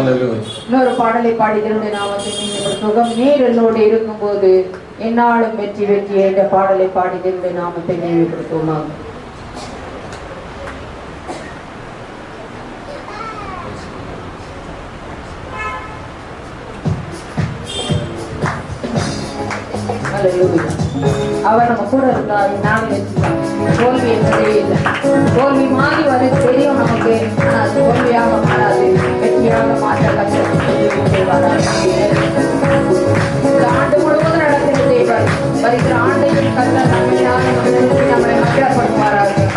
இன்னொரு பாடலை பாடி தேவனுடைய நாமத்தை சுகம் நீர் என்னோடு இருக்கும்போது என்னாலும் வெற்றி வெற்றி என்ற பாடலை பாடி தேவனுடைய நாமத்தை நினைவுபடுத்துவோமா. அவர் நம்ம கூட இருந்தார். நாங்கள் வச்சுக்கலாம். தோல்வி என்பதே இல்லை. தோல்வி மாறி வர தெரியும் நமக்கு. ஆனால் தோல்வியாக மாறாது, வெற்றியாக மாற்ற இந்த ஆண்டு முழுவதும் நடக்கிற தேவர் வருகிற ஆண்டையும் கல்ல நம்மை மகிழப்படுவார்கள்.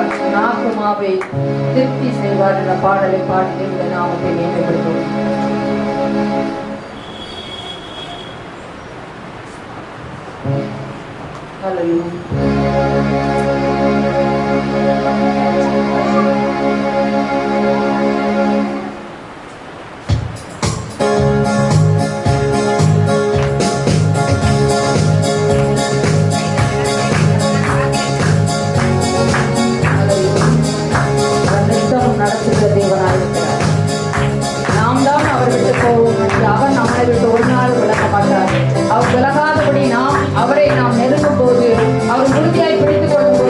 செய்வார், நாக்குமாவை திருப்தி செய்வார் என்ற பாடலை பாடி இந்த நாமத்தை மேம்படுத்துவோம். நடத்துகிற தேவனாயிருக்கிறார். நாம் தான் அவர் விட்டு போவோம், அவர் நம்மளை விட்டு ஒரு நாள் விலக மாட்டார். அவர் விலகாதபடி அவரை நாம் நெருங்கும் போது, அவர் உறுதியாய் பிடித்துக் கொள்ளும் போது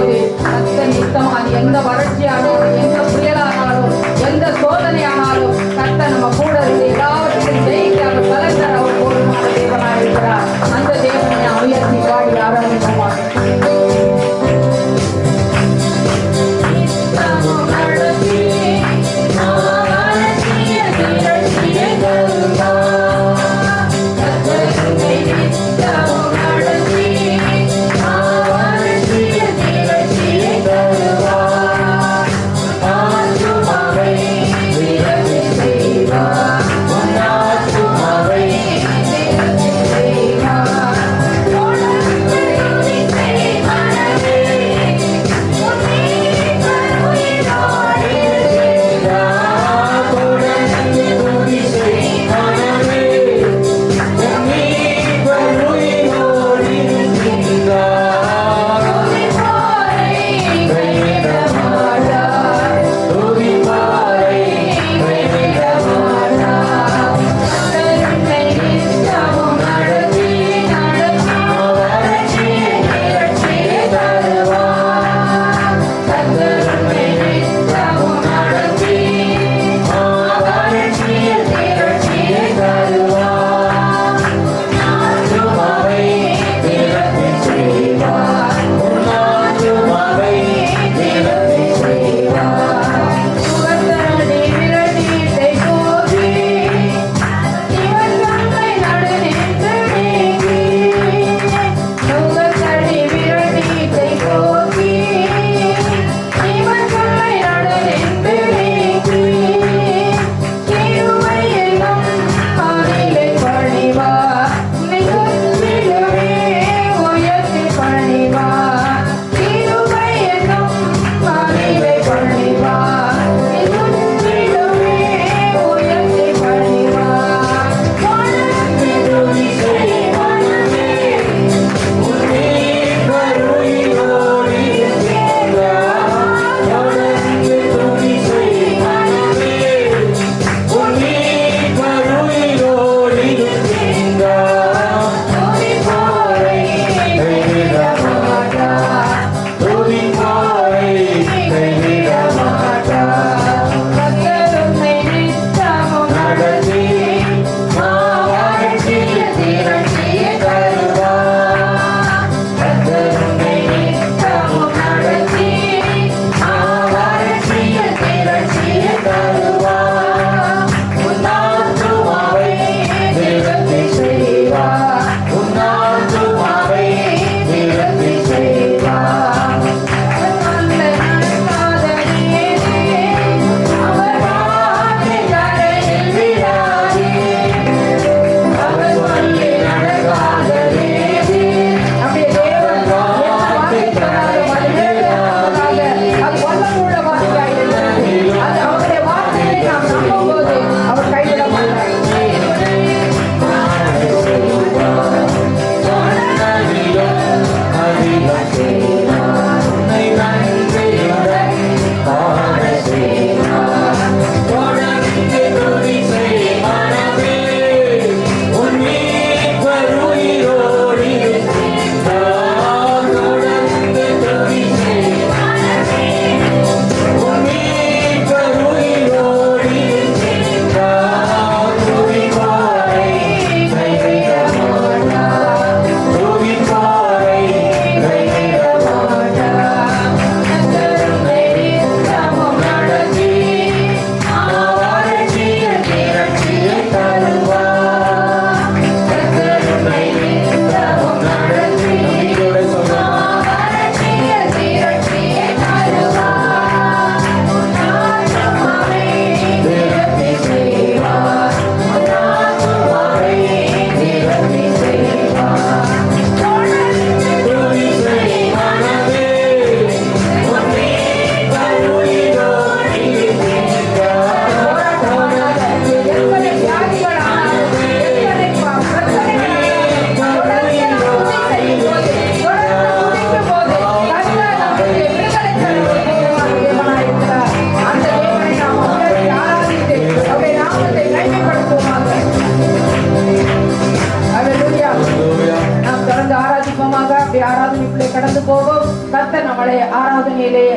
பாதையிலே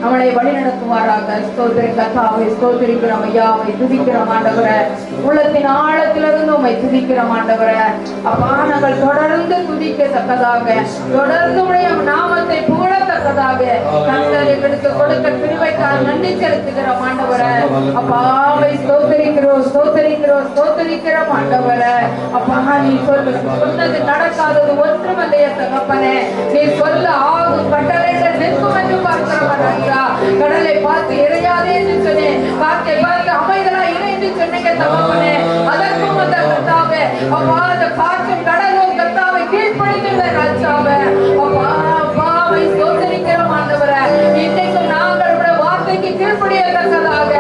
அவனை வழி நடத்துவாராக. ஸ்தோத்திரம் கர்த்தாவே, ஸ்தோத்திரிக்கிறோம் ஐயாவை, துதிக்கிறோம் ஆண்டவரே. உள்ளத்தின் ஆழத்திலிருந்து உம்மை துதிக்கிறோம் ஆண்டவரே. அப்பா, நாங்கள் தொடர்ந்து துதிக்கத்தக்கதாக, தொடர்ந்து உடைய நாமத்தை புகழத்தக்கதாக கர்த்தர் எங்களுக்கு கொடுத்த கிருபைக்காக நன்றி செலுத்துகிறோம் ஆண்டவரே. அப்பாவை ஸ்தோத்திரிக்கிறோம், ஸ்தோத்திரிக்கிறோம், ஸ்தோத்திரிக்கிறோம் ஆண்டவரே. அப்பா, நீ சொன்னது நடக்காதது ஒன்றுமல்லைய தகப்பனே. நீ சொல்ல ஆகும் கட்டளைகள் நிற்கும் என்று பார்க்கிறவன் ஐயா. கடலை பார்த்து இறையாதே என்று சொன்னேன், காற்றை பார்த்து அமைதலா இறை என்று சொன்னீங்க தகப்பனே. அதற்கும் அந்த கர்த்தாவே, அப்பா, அந்த காற்றும் கடலும் கர்த்தாவை கீழ்ப்படிந்துள்ள ராஜாவே. அப்பா, அப்பாவை ஸ்தோத்திரிக்கிறோம் ஆண்டவரே. இன்றைக்கும் நாங்கள் உடைய வார்த்தைக்கு கீழ்ப்படியத்தக்கதாக,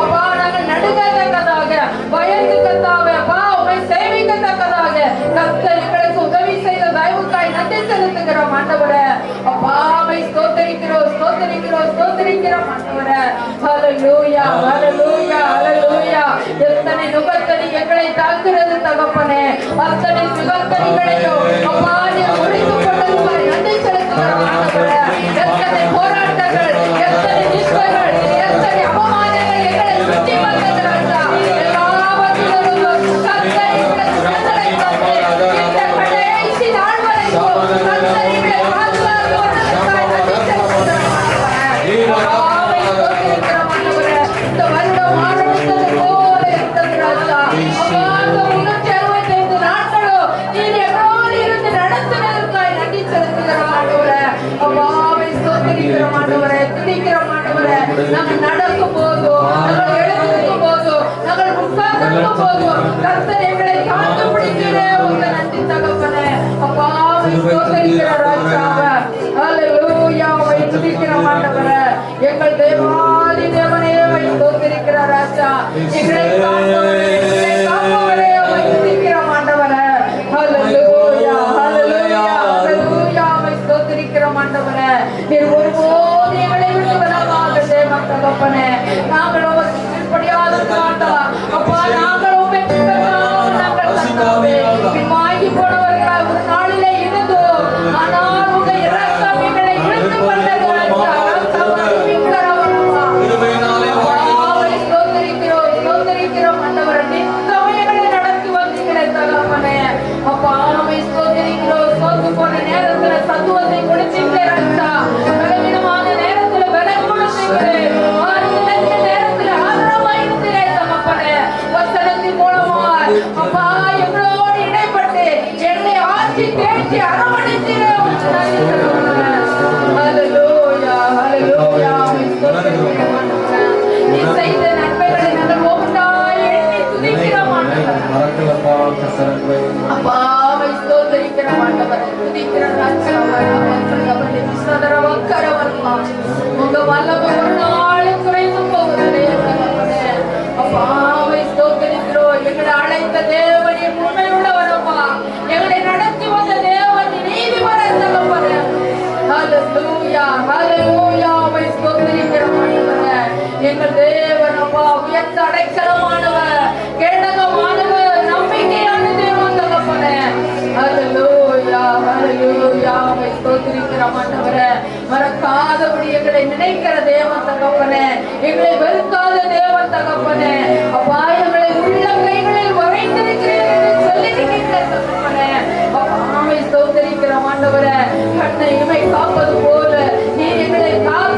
அப்பா, நாங்கள் நடுங்கத்தக்கதாக, பயந்து கர்த்தாவே, அப்பா, உம்மை சேவிக்கத்தக்கதாக கர்த்தர் எங்களுக்கு உதவி செய்த தயவுக்காய் நன்றி செலுத்துகிறோம் ஆண்டவரே. அப்பாவை ஸ்தோத்திரிக்கிறோம், ஸ்தோத்திரிக்கிறோம், ஸ்தோத்திரிக்கிறோம் ஆண்டவரே. ஹல்லேலூயா, ஹல்லேலூயா, ஹல்லேலூயா. எத்தனை நுகத்தடி எங்களை தாக்குகிறது தகப்பனே, அத்தனை நுகத்தடிகளையும் அப்பா நீர் முடித்து கொண்டதுக்காய் நன்றி செலுத்துகிறோம் ஆண்டவரே. எத்தனை போராட்டங்கள், எத்தனை நிஷ்டைகள், எத்தனை அவமானங்கள் எங்களை சுற்றி வந்தது ராஜா. எல்லாவற்றிலிருந்தும் கர்த்தர் எங்களை விடுதலை தந்து இந்த கடைசி நாள் வரைக்கும் கர்த்தர் எங்களை பாதுகாத்து வந்ததற்காய் நன்றி செலுத்துகிறோம் ஆண்டவரே. அப்பாவை ஸ்தோத்திரிக்கிறோம் ஆண்டவரே. இந்த வருடம் ஆரம்பித்தது போல இருந்தது ராஜா. அப்பா, அந்த 365 நாட்களும் நீர் எங்களோடு இருந்து நடத்துவதற்காய் நன்றி செலுத்துகிறோம் ஆண்டவரே. அப்பாவை ஸ்தோத்திரிக்கிறோம் ஆண்டவரே, துதிக்கிறோம் ஆண்டவரே. நாங்கள் நடக்கும் போதும், நாங்கள் எழுந்திருக்கும் போதும், நாங்கள் உட்கார்ந்திருக்கும் போதும் கர்த்தர் எங்களை தாக்கு பிடிக்கிறே உங்க நன்றி தகப்பனே. அப்பாவை ஸ்தோத்திரிக்கிறோம் ராஜாவே. ஹல்லேலூயா, உம்மை துதிக்கிறோம் ஆண்டவரே. எங்கள் தேவாதி தேவனே உம்மை ஸ்தோத்திரிக்கிறோம் ராஜா. எங்களை காப்பவரே உம்மை துதிக்கிறோம் ஆண்டவரே. ஹல்லேலூயா, ஹல்லேலூயா, ஹல்லேலூயா, உம்மை ஸ்தோத்திரிக்கிறோம் ஆண்டவரே. நீர் ஒருபோதும் எங்களை விட்டு விலகாத தேவன் தகப்பனே. நாங்கள் உமக்கு கீழ்ப்படியாததுனால அப்பா, நாங்கள் உம்மை பின்பற்றாமல் நாங்கள் கர்த்தாவே பின்வாங்கி போனவர்களாய் ஒரு நாளிலே இருந்தோம். ஆனால் உங்க இரக்கம் எங்களை இழுத்து கொண்டது ராஜா. ஸ்தோத்திரிக்கிறோம், ஸ்தோத்திரிக்கிறோம் ஆண்டவரே. நித்தமும் எங்களை நடத்தி வந்தீங்களே தகப்பனே. அப்பா, உம்மை ஸ்தோத்திரிக்கிறோம். சோர்ந்து போன நேரத்துல சத்துவத்தை கொடுத்தீங்களே ராஜா. பலவீனமான நேரத்துல பலம் கொடுத்தீங்களே. ஆறுதலற்ற நேரத்துல ஆதரவாய் இருந்தீரே தகப்பனே. வசனத்தின் மூலமாய் அப்பா எங்களோடு இடைப்பட்டு எங்களை ஆட்சி தேடி அரவணைத்தீரே உமக்கு நன்றி தகப்பனே. ஹல்லேலூயா, ஹல்லேலூயா, உம்மை ஸ்தோத்திரிக்கிறோம் ஆண்டவரே. நீ செய்த நன்மைகளை நாங்கள் ஒவ்வொன்றாய் எண்ணி துதிக்கிறோம் ஆண்டவரே. அப்பாவை ஸ்தோத்திரிக்கிறோம் ஆண்டவரே, துதிக்கிறோம் ராஜாவே. அவர்களை விஸ்வதரவக்கரவர்லாம் உங்க வல்லமை ஒரு நாளும் குறைந்து போவதில்லை தகப்பனே. அப்பாவை ஸ்தோத்திரிக்கிறோம். எங்களை அழைத்த தேவன் உண்மையுள்ளவரப்பா. எங்களை நடத்தி வந்த தேவன் நீதிபரர் தகப்பனே. ஹல்லேலூயா, ஹல்லேலூயா, உம்மை ஸ்தோத்திரிக்கிறோம் ஆண்டவரே. எங்கள் தேவன் அப்பா உயர்ந்த அடைக்கலமானவர், கேடகமானவர், நம்பிக்கையான தேவன் தகப்பனே. ஹல்லேலூயா, ஹல்லேலூயா, உம்மை ஸ்தோத்திரிக்கிறோம் ஆண்டவரே. மறக்காதபடி எங்களை நினைக்கிற தேவன் தகப்பனே. எங்களை வெறுக்காத தேவன் தகப்பனே. அப்பா, எங்களை உள்ள கைகளில் வரைந்திருக்கிறேன் என்று சொல்லியிருக்கின்ற தகப்பனே. அப்பாவை ஸ்தோத்திரிக்கிறோம் ஆண்டவரே. கண்ணை இமை காப்பது போல நீ எங்களை காக்க